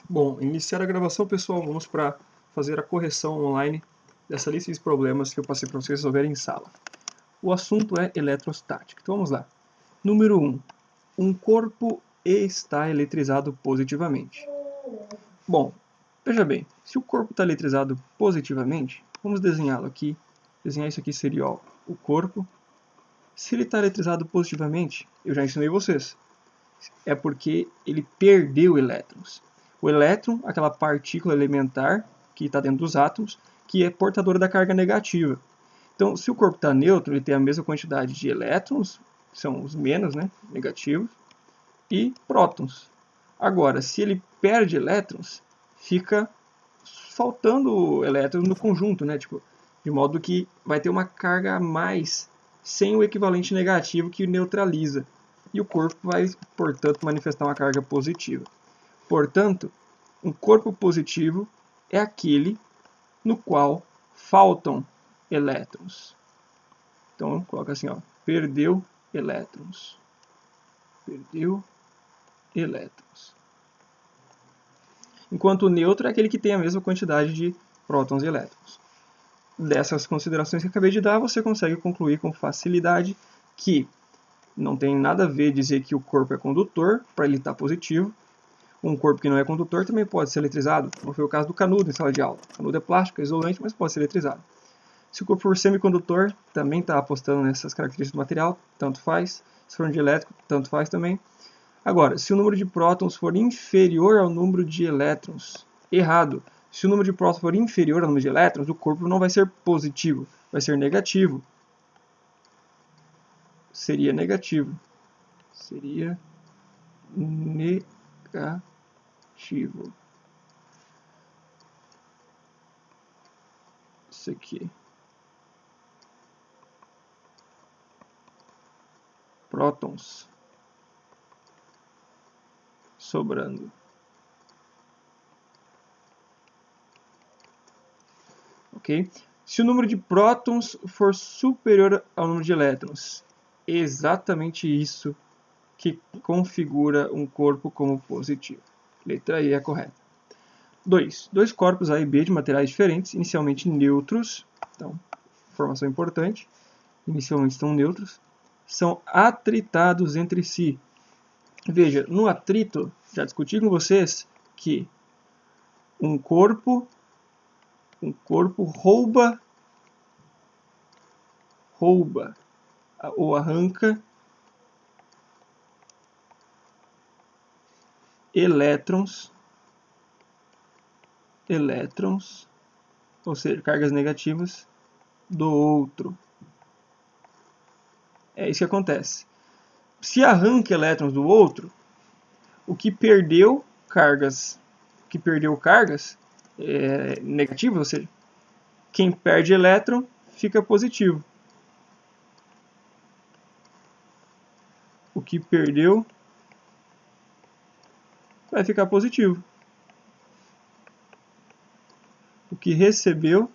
Bom, iniciar a gravação, pessoal, vamos para fazer a correção online dessa lista de problemas que eu passei para vocês resolverem em sala. O assunto é eletrostática. Então vamos lá. Número 1. Um corpo está eletrizado positivamente. Bom, veja bem, se o corpo está eletrizado positivamente, vamos desenhá-lo aqui. Desenhar isso aqui seria o corpo. Se ele está eletrizado positivamente, eu já ensinei vocês, é porque ele perdeu elétrons. O elétron, aquela partícula elementar que está dentro dos átomos, que é portadora da carga negativa. Então, se o corpo está neutro, ele tem a mesma quantidade de elétrons, que são os menos, né, negativos, e prótons. Agora, se ele perde elétrons, fica faltando elétrons no conjunto, né, tipo, de modo que vai ter uma carga a mais sem o equivalente negativo que neutraliza. E o corpo vai, portanto, manifestar uma carga positiva. Portanto, um corpo positivo é aquele no qual faltam elétrons. Então, coloca assim, ó, perdeu elétrons. Perdeu elétrons. Enquanto o neutro é aquele que tem a mesma quantidade de prótons e elétrons. Dessas considerações que acabei de dar, você consegue concluir com facilidade que não tem nada a ver dizer que o corpo é condutor, para ele estar positivo. Um corpo que não é condutor também pode ser eletrizado, como foi o caso do canudo em sala de aula. O canudo é plástico, é isolante, mas pode ser eletrizado. Se o corpo for semicondutor, também está apostando nessas características do material, tanto faz. Se for um dielétrico, tanto faz também. Agora, se o número de prótons for inferior ao número de elétrons, errado. Se o número de prótons for inferior ao número de elétrons, o corpo não vai ser positivo, vai ser negativo. Seria negativo. Seria negativo. Isso aqui. Prótons sobrando. Ok? Se o número de prótons for superior ao número de elétrons, exatamente isso que configura um corpo como positivo. Letra E é correta. 2. Dois corpos A e B de materiais diferentes, inicialmente neutros, então, informação importante, inicialmente estão neutros, são atritados entre si. Veja, no atrito, já discuti com vocês que um corpo rouba ou arranca elétrons, ou seja, cargas negativas, do outro. É isso que acontece. Se arranca elétrons do outro, o que perdeu cargas negativas, ou seja, quem perde elétron fica positivo. O que perdeu vai ficar positivo. O que recebeu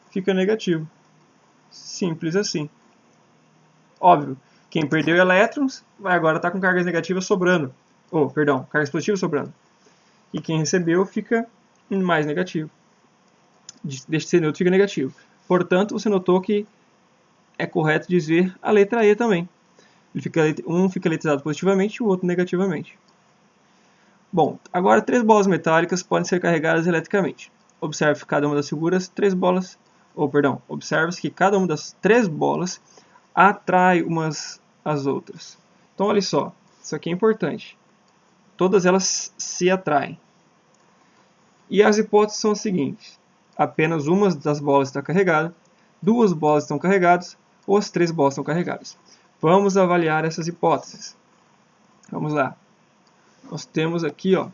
fica negativo. Simples assim. Óbvio, quem perdeu elétrons vai agora estar com cargas negativas sobrando. Cargas positivas sobrando. E quem recebeu fica mais negativo. Deixa de ser neutro, fica negativo. Portanto, você notou que é correto dizer a letra E também. Um fica eletrizado positivamente e o outro negativamente. Bom, agora 3 bolas metálicas podem ser carregadas eletricamente. Observe que cada uma das figuras, observe que cada uma das 3 bolas atrai umas às outras. Então, olha só, isso aqui é importante. Todas elas se atraem. E as hipóteses são as seguintes. Apenas uma das bolas está carregada, 2 bolas estão carregadas, ou as 3 bolas estão carregadas. Vamos avaliar essas hipóteses. Vamos lá. Nós temos aqui, ó,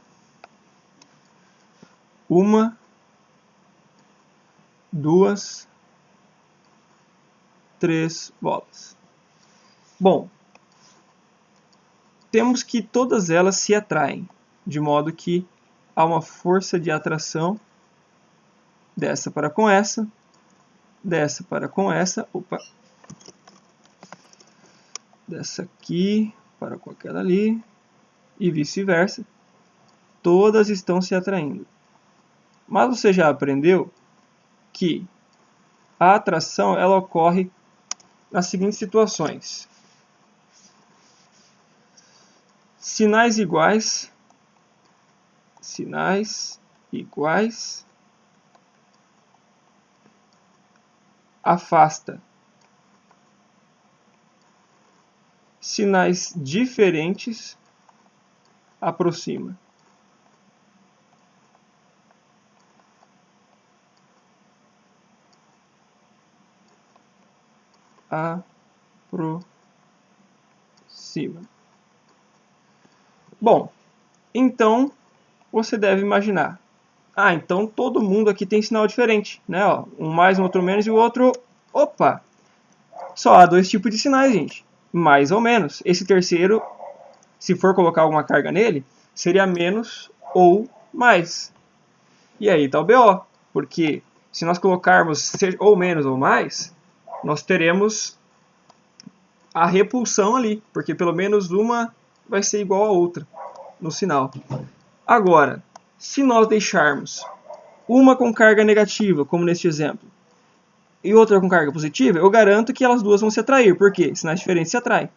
1, 2, 3 bolas. Bom, temos que todas elas se atraem, de modo que há uma força de atração dessa para com essa, dessa para com essa, dessa aqui para com aquela ali e vice-versa, todas estão se atraindo. Mas você já aprendeu que a atração ela ocorre nas seguintes situações: sinais iguais afasta. Sinais diferentes aproxima. Aproxima. Bom, então você deve imaginar. Então todo mundo aqui tem sinal diferente, né? Ó, um mais, um outro menos e o outro... Opa! Só há dois tipos de sinais, gente. Mais ou menos. Esse terceiro, se for colocar alguma carga nele, seria menos ou mais. E aí tá o BO. Porque se nós colocarmos ou menos ou mais, nós teremos a repulsão ali. Porque pelo menos uma vai ser igual a outra no sinal. Agora, se nós deixarmos uma com carga negativa, como neste exemplo, e outra com carga positiva, eu garanto que elas duas vão se atrair. Por quê? Sinais diferentes se atraem.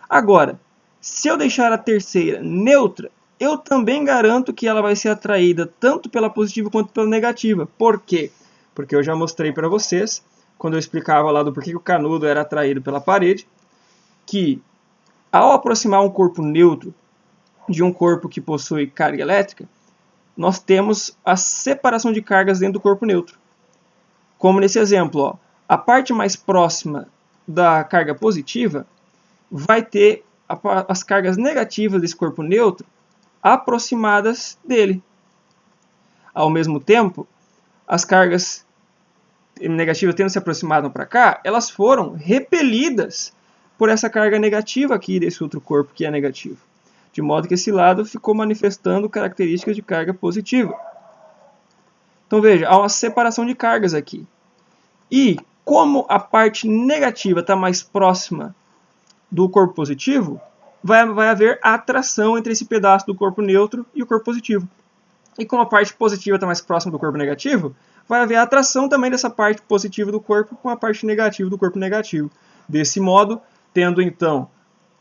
Agora, se eu deixar a terceira neutra, eu também garanto que ela vai ser atraída tanto pela positiva quanto pela negativa. Por quê? Porque eu já mostrei para vocês, quando eu explicava lá do porquê o canudo era atraído pela parede, que ao aproximar um corpo neutro de um corpo que possui carga elétrica, nós temos a separação de cargas dentro do corpo neutro. Como nesse exemplo, ó, a parte mais próxima da carga positiva vai ter as cargas negativas desse corpo neutro aproximadas dele. Ao mesmo tempo, as cargas negativas tendo se aproximado para cá, elas foram repelidas por essa carga negativa aqui desse outro corpo que é negativo. De modo que esse lado ficou manifestando características de carga positiva. Então veja, há uma separação de cargas aqui. E como a parte negativa está mais próxima do corpo positivo, vai haver atração entre esse pedaço do corpo neutro e o corpo positivo. E como a parte positiva está mais próxima do corpo negativo, vai haver atração também dessa parte positiva do corpo com a parte negativa do corpo negativo. Desse modo, tendo então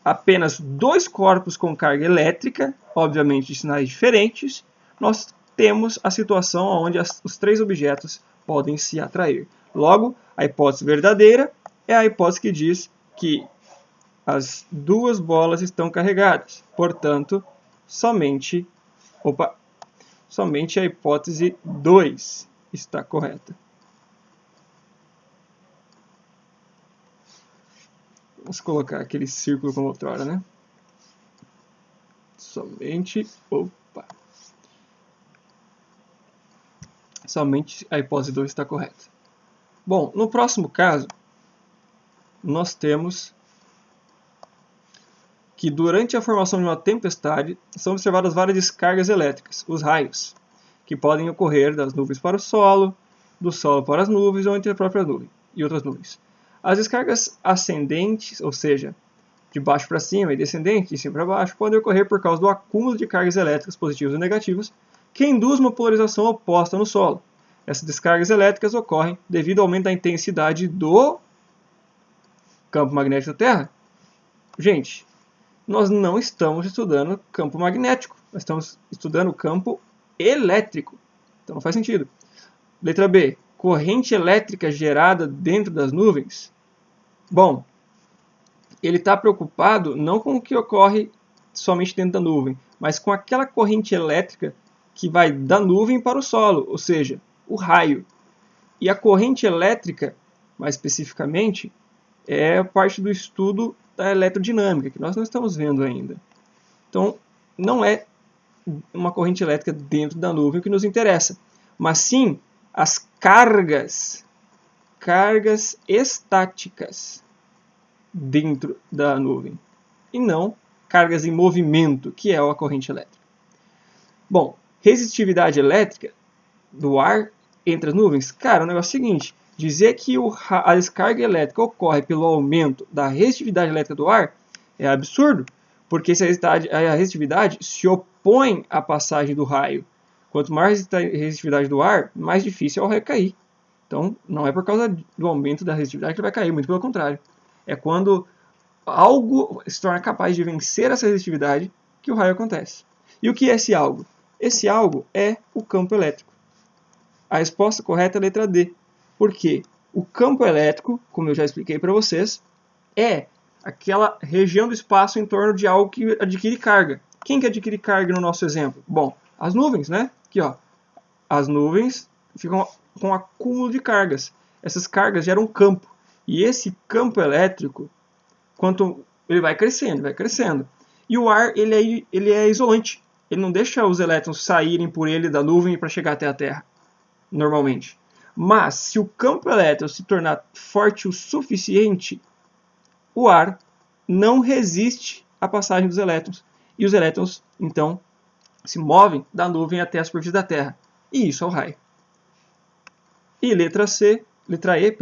apenas dois corpos com carga elétrica, obviamente de sinais diferentes, nós temos a situação onde os três objetos podem se atrair. Logo, a hipótese verdadeira é a hipótese que diz que as duas bolas estão carregadas. Portanto, somente a hipótese 2 está correta. Vamos colocar aquele círculo como outrora, né? Somente a hipótese 2 está correta. Bom, no próximo caso, nós temos que durante a formação de uma tempestade são observadas várias descargas elétricas, os raios, que podem ocorrer das nuvens para o solo, do solo para as nuvens ou entre a própria nuvem e outras nuvens. As descargas ascendentes, ou seja, de baixo para cima e descendentes, de cima para baixo, podem ocorrer por causa do acúmulo de cargas elétricas positivas e negativas que induz uma polarização oposta no solo. Essas descargas elétricas ocorrem devido ao aumento da intensidade do campo magnético da Terra. Gente, nós não estamos estudando campo magnético, nós estamos estudando campo elétrico. Então não faz sentido. Letra B. Corrente elétrica gerada dentro das nuvens. Bom, ele está preocupado não com o que ocorre somente dentro da nuvem, mas com aquela corrente elétrica que vai da nuvem para o solo, ou seja, o raio. E a corrente elétrica, mais especificamente, é parte do estudo da eletrodinâmica, que nós não estamos vendo ainda. Então, não é uma corrente elétrica dentro da nuvem o que nos interessa, mas sim as cargas estáticas dentro da nuvem, e não cargas em movimento, que é a corrente elétrica. Bom, resistividade elétrica do ar entre as nuvens, cara, o negócio é o seguinte, dizer que a descarga elétrica ocorre pelo aumento da resistividade elétrica do ar É absurdo, porque a resistividade se opõe à passagem do raio. Quanto mais a resistividade do ar, mais difícil é o raio cair. Então, não é por causa do aumento da resistividade que ele vai cair, muito pelo contrário. É quando algo se torna capaz de vencer essa resistividade que o raio acontece. E o que é esse algo? Esse algo é o campo elétrico. A resposta correta é a letra D. Por quê? O campo elétrico, como eu já expliquei para vocês, é aquela região do espaço em torno de algo que adquire carga. Quem que adquire carga no nosso exemplo? Bom, as nuvens, né? Aqui, ó. As nuvens ficam com um acúmulo de cargas. Essas cargas geram um campo. E esse campo elétrico, quanto ele vai crescendo. E o ar, ele é isolante. Ele não deixa os elétrons saírem por ele da nuvem para chegar até a Terra, normalmente. Mas, se o campo elétrico se tornar forte o suficiente, o ar não resiste à passagem dos elétrons. E os elétrons, então, se movem da nuvem até a superfície da Terra. E isso é o raio. E letra E,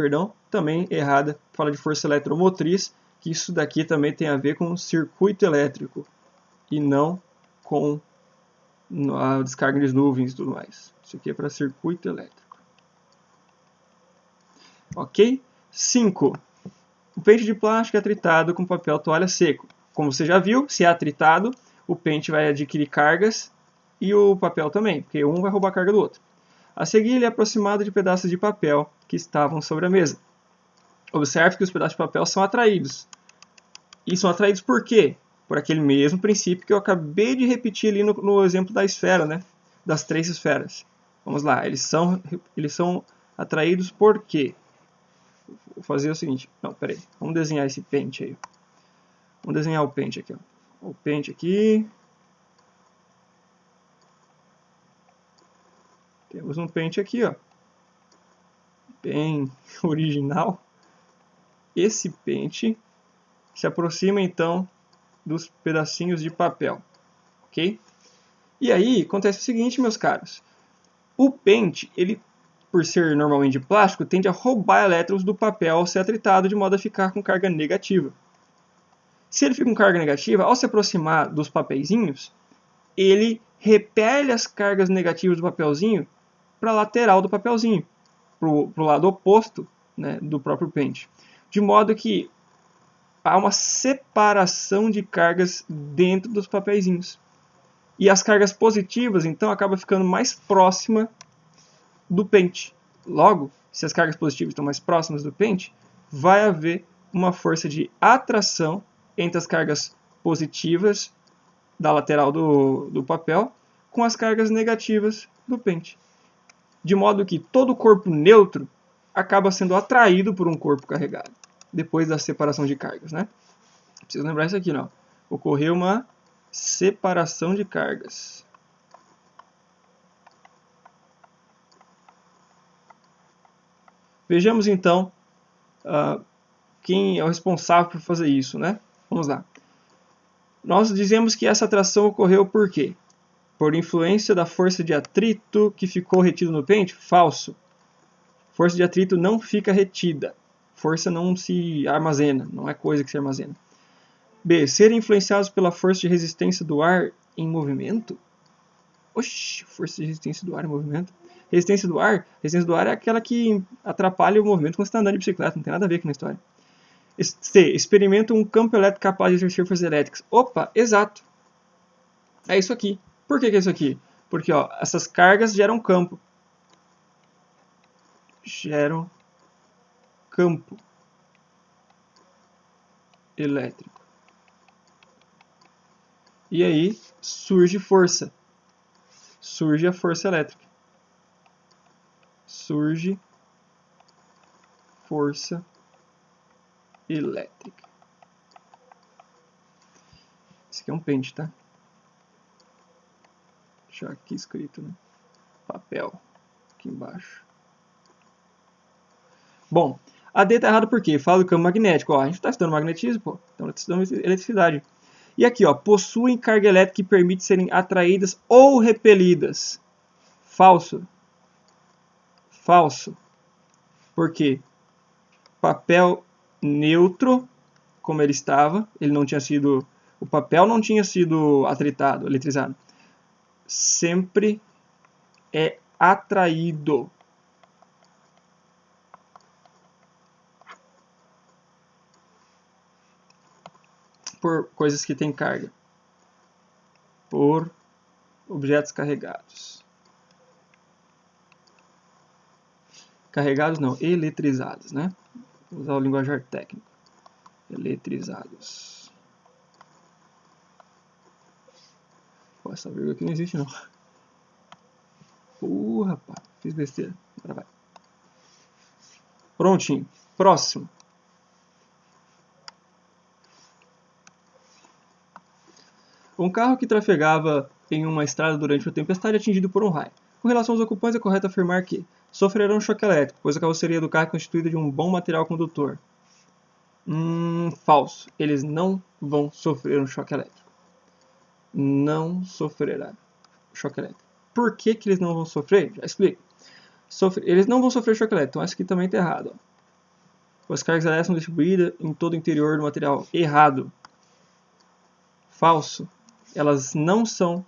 também errada. Fala de força eletromotriz, que isso daqui também tem a ver com circuito elétrico. E não com a descarga de nuvens e tudo mais. Isso aqui é para circuito elétrico. Ok? 5. O pente de plástico é atritado com papel toalha seco. Como você já viu, se é atritado, o pente vai adquirir cargas e o papel também, porque um vai roubar a carga do outro. A seguir, ele é aproximado de pedaços de papel que estavam sobre a mesa. Observe que os pedaços de papel são atraídos. E são atraídos por quê? Por aquele mesmo princípio que eu acabei de repetir ali no exemplo da esfera, né? Das 3 esferas. Vamos lá, eles são atraídos por quê? Vou fazer o seguinte, não, peraí, vamos desenhar esse pente aí. Vamos desenhar o pente aqui, ó. O pente aqui. Temos um pente aqui, ó. Bem original. Esse pente se aproxima então dos pedacinhos de papel, ok? E aí acontece o seguinte, meus caros. O pente, ele, por ser normalmente de plástico, tende a roubar elétrons do papel ao ser atritado, de modo a ficar com carga negativa. Se ele fica com carga negativa, ao se aproximar dos papeizinhos, ele repele as cargas negativas do papelzinho para a lateral do papelzinho, para o lado oposto, né, do próprio pente. De modo que há uma separação de cargas dentro dos papeizinhos. E as cargas positivas, então, acabam ficando mais próximas do pente. Logo, se as cargas positivas estão mais próximas do pente, vai haver uma força de atração entre as cargas positivas da lateral do papel com as cargas negativas do pente. De modo que todo corpo neutro acaba sendo atraído por um corpo carregado, depois da separação de cargas, né? Preciso lembrar isso aqui, não. Ocorreu uma separação de cargas. Vejamos então quem é o responsável por fazer isso, né? Vamos lá. Nós dizemos que essa atração ocorreu por quê? Por influência da força de atrito que ficou retido no pente? Falso. Força de atrito não fica retida. Força não se armazena, não é coisa que se armazena. B. Serem influenciados pela força de resistência do ar em movimento? Oxi, força de resistência do ar em movimento? Resistência do ar é aquela que atrapalha o movimento quando você está andando de bicicleta, não tem nada a ver com a história. C. Experimenta um campo elétrico capaz de exercer forças elétricas. Opa, exato. É isso aqui. Por que é isso aqui? Porque ó, essas cargas geram campo. Geram campo elétrico. E aí surge força. Surge a força elétrica. Surge força elétrica. Esse aqui é um pente, tá? Deixa aqui escrito, né? Papel. Aqui embaixo. Bom, a D está errado por quê? Fala do campo magnético. Ó, a gente está estudando magnetismo, pô. Então estudando eletricidade. E aqui, ó, possuem carga elétrica que permite serem atraídas ou repelidas. Falso. Falso. Por quê? Papel neutro como ele estava, ele não tinha sido, o papel não tinha sido atritado, eletrizado. Sempre é atraído por coisas que têm carga, por objetos carregados. Carregados não, eletrizados, né? Vou usar o linguajar técnico. Eletrizados. Pô, essa vírgula aqui não existe não. Rapaz, fiz besteira. Agora vai. Prontinho. Próximo. Um carro que trafegava em uma estrada durante uma tempestade é atingido por um raio. Com relação aos ocupantes, é correto afirmar que sofrerão choque elétrico, pois a carroceria do carro é constituída de um bom material condutor. Falso. Eles não vão sofrer um choque elétrico. Não sofrerá choque elétrico. Por que eles não vão sofrer? Já explico. Eles não vão sofrer choque elétrico, então essa aqui também está errado. As cargas elétricas são distribuídas em todo o interior do material. Errado. Falso. Elas não são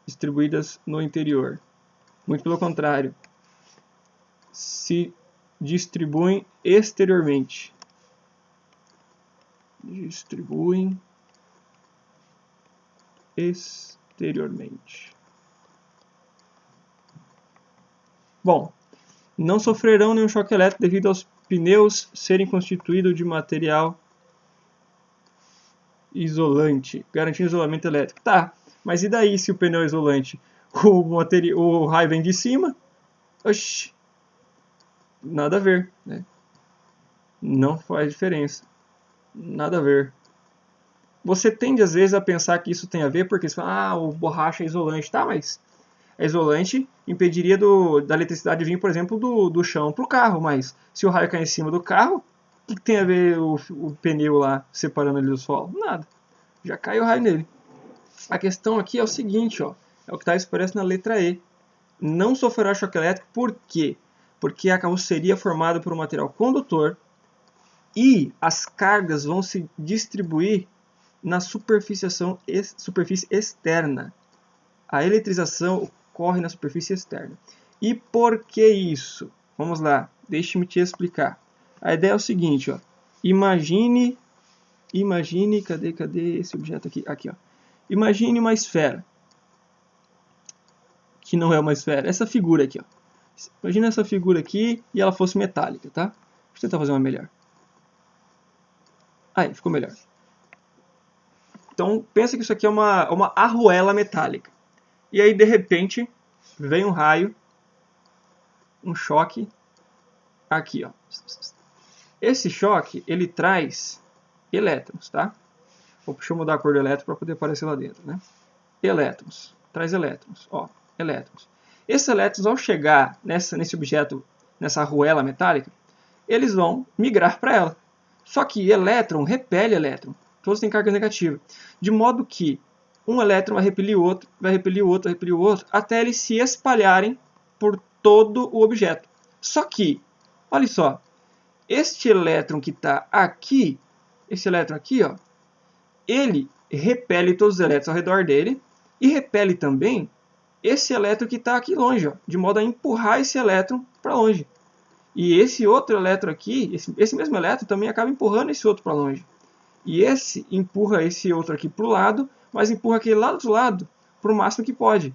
distribuídas no interior. Muito pelo contrário. Se distribuem exteriormente. Distribuem exteriormente. Bom, não sofrerão nenhum choque elétrico devido aos pneus serem constituídos de material isolante, garantindo isolamento elétrico. Tá, mas e daí se o pneu é isolante? O raio vem de cima? Oxi, nada a ver, né? Não faz diferença. Nada a ver. Você tende às vezes a pensar que isso tem a ver porque você fala, o borracha é isolante. Tá, mas é isolante impediria da eletricidade vir, por exemplo, do chão para o carro. Mas se o raio cair em cima do carro, o que tem a ver o pneu lá separando ele do solo? Nada. Já cai o raio nele. A questão aqui é o seguinte, ó, é o que está expresso na letra E. Não sofrerá choque elétrico, por quê? Porque a carroceria é formada por um material condutor e as cargas vão se distribuir na superfície externa. A eletrização ocorre na superfície externa. E por que isso? Vamos lá, deixe-me te explicar. A ideia é o seguinte, ó, imagine, cadê esse objeto aqui? Aqui, ó. Imagine uma esfera, que não é uma esfera, essa figura aqui, ó. Imagina essa figura aqui e ela fosse metálica, tá? Deixa eu tentar fazer uma melhor. Aí, ficou melhor. Então, pensa que isso aqui é uma arruela metálica. E aí, de repente, vem um raio, um choque, aqui, ó. Esse choque, ele traz elétrons, tá? Deixa eu mudar a cor do elétron para poder aparecer lá dentro, né? Elétrons, traz elétrons, ó, elétrons. Esses elétrons, ao chegar nesse objeto, nessa arruela metálica, eles vão migrar para ela. Só que elétron repele elétron. Todos têm carga negativa. De modo que um elétron vai repelir o outro, vai repelir o outro, vai repelir o outro, até eles se espalharem por todo o objeto. Só que, olha só, este elétron que está aqui, esse elétron aqui, ó, ele repele todos os elétrons ao redor dele e repele também esse elétron que está aqui longe, ó, de modo a empurrar esse elétron para longe. E esse outro elétron aqui, esse mesmo elétron também acaba empurrando esse outro para longe. E esse empurra esse outro aqui para o lado, mas empurra aquele lá do outro lado para o máximo que pode.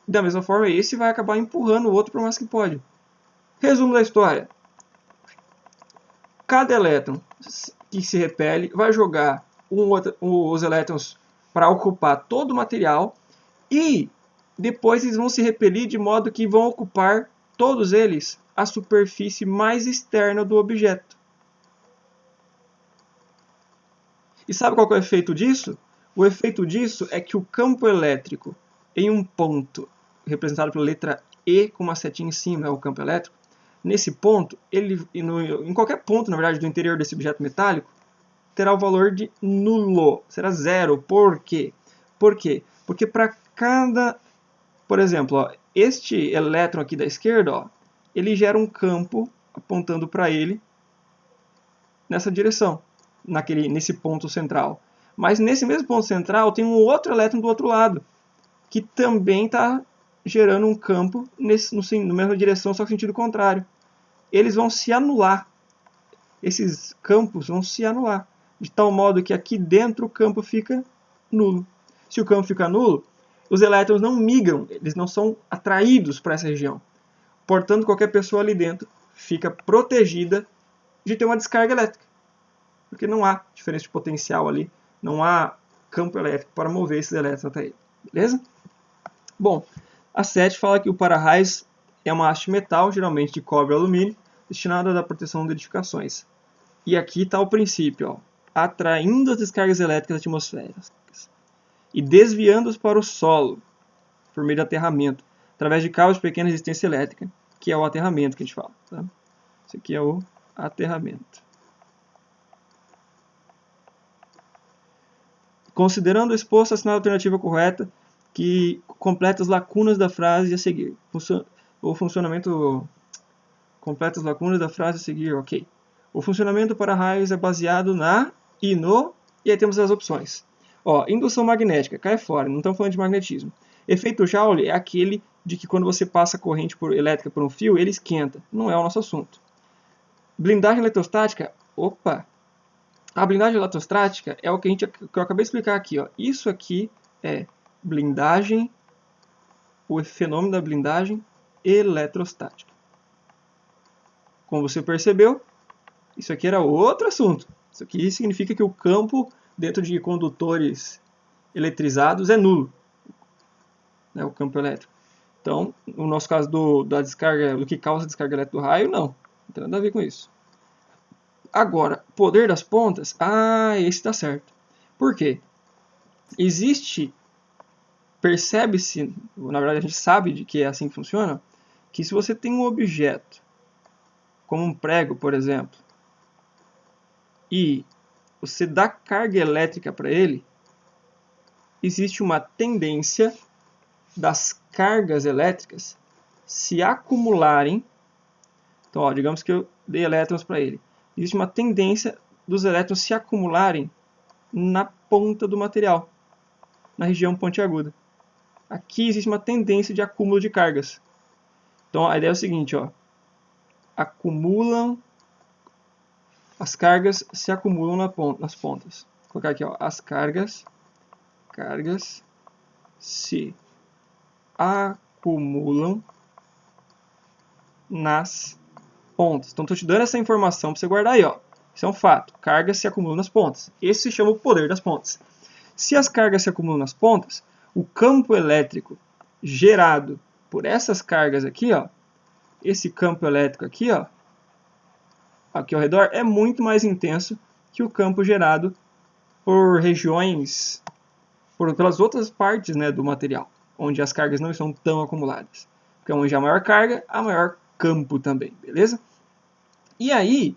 Da mesma forma, esse vai acabar empurrando o outro para o máximo que pode. Resumo da história. Cada elétron que se repele vai jogar os elétrons para ocupar todo o material e depois eles vão se repelir de modo que vão ocupar todos eles a superfície mais externa do objeto. E sabe qual é o efeito disso? O efeito disso é que o campo elétrico em um ponto, representado pela letra E com uma setinha em cima, é o campo elétrico, nesse ponto, em qualquer ponto, na verdade, do interior desse objeto metálico, terá o valor de nulo, será zero. Por quê? Por quê? Porque para cada, por exemplo, ó, este elétron aqui da esquerda, ó, ele gera um campo apontando para ele nessa direção, nesse ponto central. Mas nesse mesmo ponto central tem um outro elétron do outro lado, que também está gerando um campo na mesma direção, só que no sentido contrário. Eles vão se anular. Esses campos vão se anular, de tal modo que aqui dentro o campo fica nulo. Se o campo fica nulo, os elétrons não migram, eles não são atraídos para essa região. Portanto, qualquer pessoa ali dentro fica protegida de ter uma descarga elétrica, porque não há diferença de potencial ali, não há campo elétrico para mover esses elétrons até ele. Beleza? Bom, a 7 fala que o para-raios é uma haste de metal, geralmente de cobre ou alumínio, destinada à proteção de edificações. E aqui está o princípio, ó, atraindo as descargas elétricas atmosféricas e desviando-os para o solo, por meio de aterramento, através de cabos de pequena resistência elétrica, que é o aterramento que a gente fala. Tá? Esse aqui é o aterramento. Considerando o exposto, assinale a alternativa correta que completa as lacunas da frase a seguir. O funcionamento completa as lacunas da frase a seguir, ok. O funcionamento para raios é baseado na e no, e aí temos as opções. Ó, indução magnética, cai fora, não estamos falando de magnetismo. Efeito Joule é aquele de que quando você passa corrente elétrica por um fio, ele esquenta. Não é o nosso assunto. Blindagem eletrostática, opa! A blindagem eletrostática é o que eu acabei de explicar aqui. Ó. Isso aqui é blindagem, o fenômeno da blindagem eletrostática. Como você percebeu, isso aqui era outro assunto. Isso aqui significa que o campo dentro de condutores eletrizados é nulo, né, o campo elétrico. Então, no nosso caso da descarga, do que causa a descarga elétrica do raio, não tem nada a ver com isso. Agora, poder das pontas, esse está certo. Por quê? Percebe-se, na verdade a gente sabe de que é assim que funciona, que se você tem um objeto, como um prego, por exemplo, e você dá carga elétrica para ele, existe uma tendência das cargas elétricas se acumularem. Então, ó, digamos que eu dei elétrons para ele. Existe uma tendência dos elétrons se acumularem na ponta do material, na região pontiaguda. Aqui existe uma tendência de acúmulo de cargas. Então, a ideia é o seguinte, ó, as cargas se acumulam nas pontas. Vou colocar aqui, ó, as cargas se acumulam nas pontas. Então, estou te dando essa informação para você guardar aí. Ó. Isso é um fato. Cargas se acumulam nas pontas. Esse se chama o poder das pontas. Se as cargas se acumulam nas pontas, o campo elétrico gerado por essas cargas aqui, ó, esse campo elétrico aqui, ó, aqui ao redor, é muito mais intenso que o campo gerado por regiões, pelas outras partes, né, do material, onde as cargas não estão tão acumuladas. Porque onde há maior carga, há maior campo também, beleza? E aí,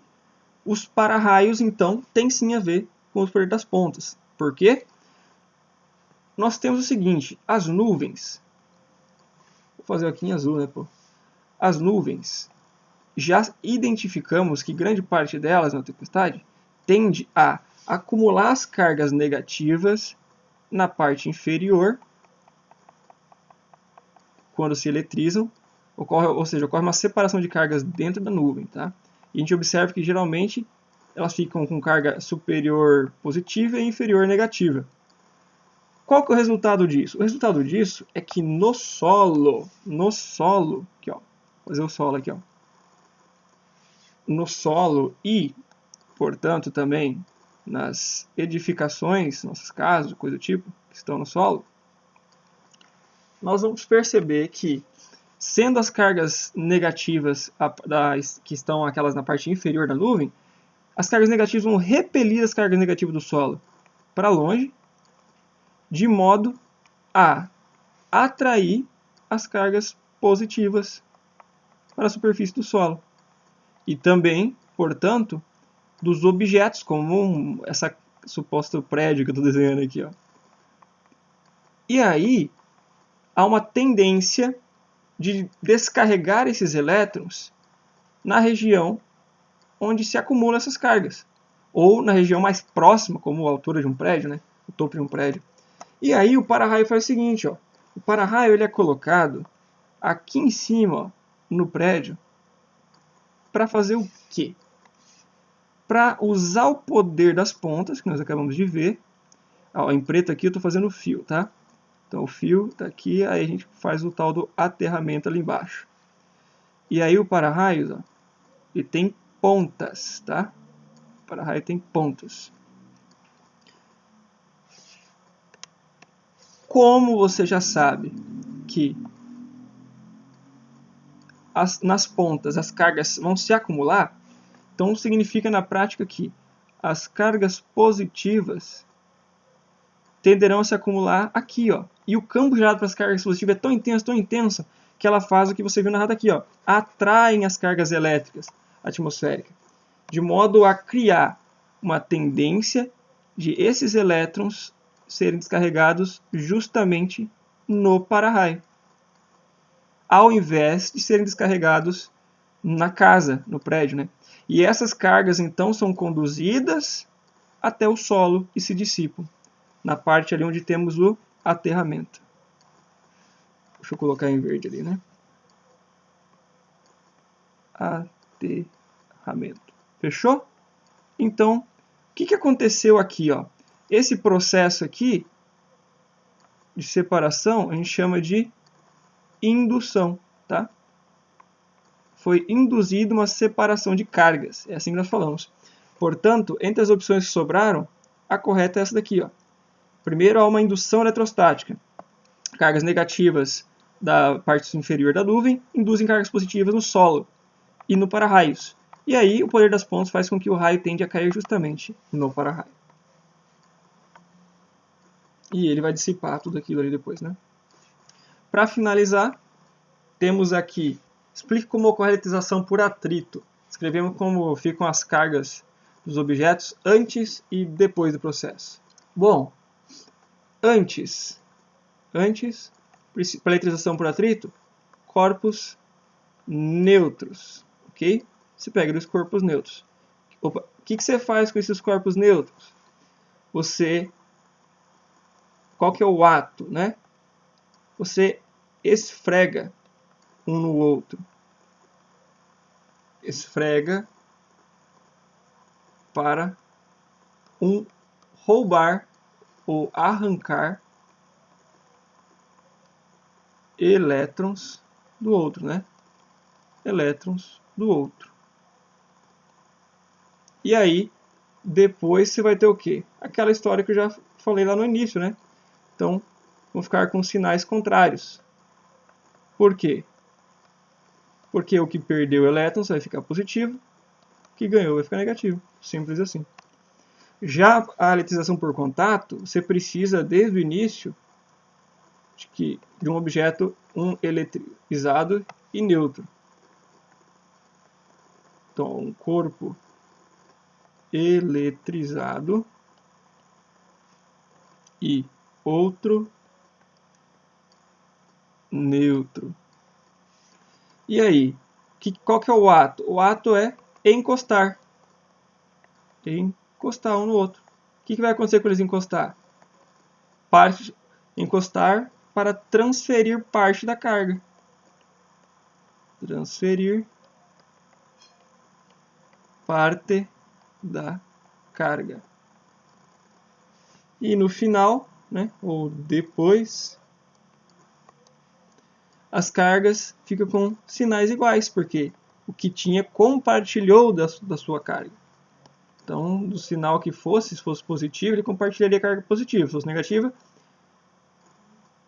os para-raios, então, tem sim a ver com os poderes das pontas. Por quê? Nós temos o seguinte, as nuvens, vou fazer aqui em azul, né, pô? As nuvens, já identificamos que grande parte delas na tempestade tende a acumular as cargas negativas na parte inferior quando se eletrizam, ou seja, ocorre uma separação de cargas dentro da nuvem, tá? E a gente observa que geralmente elas ficam com carga superior positiva e inferior negativa. Qual que é o resultado disso? O resultado disso é que no solo, aqui, ó, vou fazer o solo aqui, ó. No solo e, portanto, também nas edificações, nossas casas, coisa do tipo, que estão no solo, nós vamos perceber que, sendo as cargas negativas que estão aquelas na parte inferior da nuvem, as cargas negativas vão repelir as cargas negativas do solo para longe, de modo a atrair as cargas positivas para a superfície do solo. E também, portanto, dos objetos, como essa suposto prédio que eu estou desenhando aqui. Ó. E aí, há uma tendência de descarregar esses elétrons na região onde se acumulam essas cargas. ou na região mais próxima, como a altura de um prédio, né? O topo de um prédio. E aí o para-raio faz o seguinte, ó. O para-raio ele é colocado aqui em cima, ó, no prédio, para fazer o quê? Para usar o poder das pontas, que nós acabamos de ver. Ó, em preto aqui eu estou fazendo o fio, tá? Então o fio está aqui, aí a gente faz o tal do aterramento ali embaixo. E aí o para-raios, ó, ele tem pontas, tá? O para-raio tem pontas. Como você já sabe que nas pontas as cargas vão se acumular, então significa na prática que as cargas positivas tenderão a se acumular aqui, ó. E o campo gerado para as cargas positivas é tão intenso, que ela faz o que você viu narrado aqui, ó. Atraem as cargas elétricas atmosféricas, de modo a criar uma tendência de esses elétrons serem descarregados justamente no para-raio, ao invés de serem descarregados na casa, no prédio, né? E essas cargas então são conduzidas até o solo e se dissipam na parte ali onde temos o aterramento. Deixa eu colocar em verde ali, né? Aterramento. Fechou? Então, o que aconteceu aqui, ó? Esse processo aqui de separação a gente chama de indução, tá? Foi induzida uma separação de cargas, é assim que nós falamos. Portanto, entre as opções que sobraram, a correta é essa daqui, ó. Primeiro, há uma indução eletrostática. Cargas negativas da parte inferior da nuvem induzem cargas positivas no solo e no para-raios. E aí, o poder das pontas faz com que o raio tende a cair justamente no para-raio. E ele vai dissipar tudo aquilo ali depois, né? Para finalizar, temos aqui, explique como ocorre a eletrização por atrito. Escrevemos como ficam as cargas dos objetos antes e depois do processo. Bom, antes, para eletrização por atrito, corpos neutros, ok? Você pega dois corpos neutros. O que você faz com esses corpos neutros? Qual que é o ato, né? Você esfrega um no outro. Esfrega para roubar ou arrancar elétrons do outro, né? Elétrons do outro. E aí, depois você vai ter o quê? Aquela história que eu já falei lá no início, né? Então, vão ficar com sinais contrários. Por quê? Porque o que perdeu elétrons vai ficar positivo, o que ganhou vai ficar negativo. Simples assim. Já a eletrização por contato, você precisa, desde o início, de um objeto eletrizado e neutro. Então, um corpo eletrizado e outro neutro. E aí, qual que é o ato? O ato é encostar. Encostar um no outro. O que vai acontecer quando eles encostar? Encostar para transferir parte da carga. Transferir parte da carga. E no final, né, ou depois, as cargas ficam com sinais iguais, porque o que tinha compartilhou da sua carga. Então, do sinal que fosse, se fosse positivo, ele compartilharia a carga positiva. Se fosse negativa,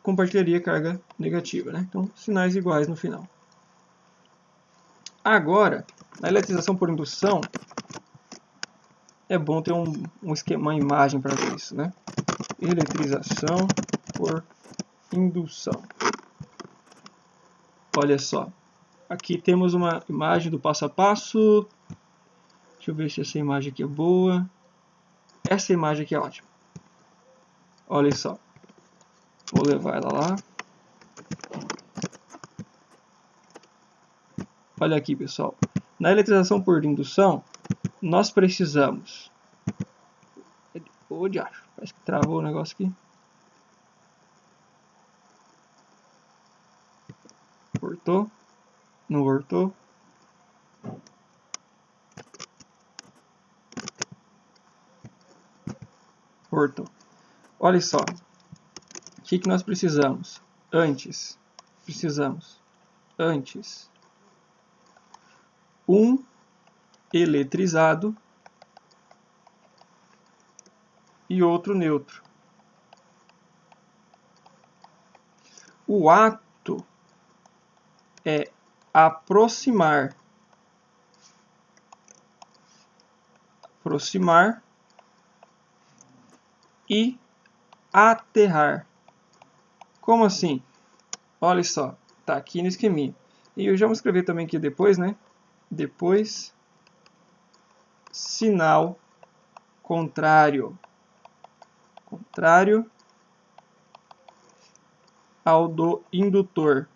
compartilharia a carga negativa, né? Então, sinais iguais no final. Agora, na eletrização por indução, é bom ter uma imagem para ver isso, né? Eletrização por indução. Olha só, aqui temos uma imagem do passo a passo. Deixa eu ver se essa imagem aqui é boa. Essa imagem aqui é ótima. Olha só, vou levar ela lá. Olha aqui, pessoal. Na eletrização por indução, nós precisamos Ô, diacho, parece que travou o negócio aqui. Voltou? Não voltou? Voltou. Olha só. O que nós precisamos? Antes. Precisamos. Antes. Um eletrizado e outro neutro. O ato é aproximar e aterrar. Como assim? Olha só, tá aqui no esqueminha. E eu já vou escrever também aqui depois, né? Depois, sinal contrário. Contrário ao do indutor.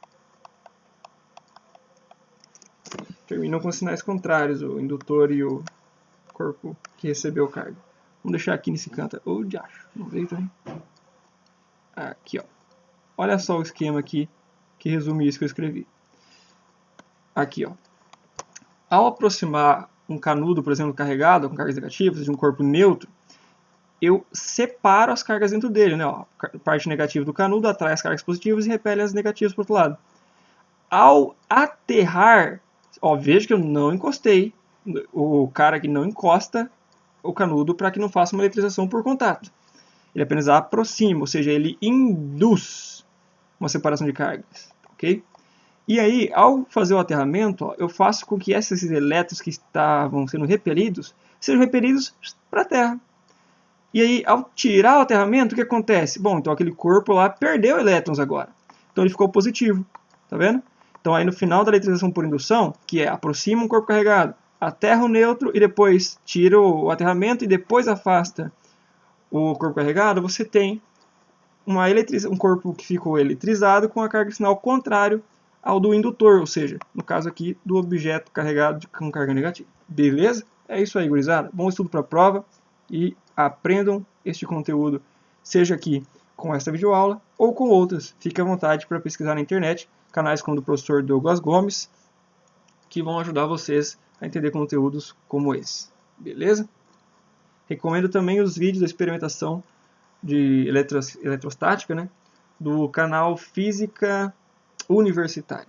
Terminam com sinais contrários, o indutor e o corpo que recebeu carga. Vamos deixar aqui nesse canto. Ô, diacho, não veio também. Aqui, ó. Olha só o esquema aqui que resume isso que eu escrevi. Aqui, ó. Ao aproximar um canudo, por exemplo, carregado com cargas negativas de um corpo neutro, eu separo as cargas dentro dele, né? Ó, a parte negativa do canudo atrai as cargas positivas e repele as negativas para o outro lado. Ao aterrar, ó, veja que eu não encostei. O cara que não encosta o canudo para que não faça uma eletrização por contato. Ele apenas aproxima, ou seja, ele induz uma separação de cargas, ok? E aí, ao fazer o aterramento, ó, eu faço com que esses elétrons que estavam sendo repelidos sejam repelidos para a Terra. E aí, ao tirar o aterramento, o que acontece? Bom, então aquele corpo lá perdeu elétrons agora. Então ele ficou positivo, tá vendo? Então aí no final da eletrização por indução, que é aproxima um corpo carregado, aterra o neutro e depois tira o aterramento e depois afasta o corpo carregado, você tem um corpo que ficou eletrizado com a carga de sinal contrário ao do indutor, ou seja, no caso aqui do objeto carregado com carga negativa. Beleza? É isso aí, gurizada. Bom estudo para a prova e aprendam este conteúdo, seja aqui com esta videoaula ou com outras. Fique à vontade para pesquisar na internet, canais como o do professor Douglas Gomes, que vão ajudar vocês a entender conteúdos como esse. Beleza? Recomendo também os vídeos da experimentação de eletrostática, né, do canal Física Universitária.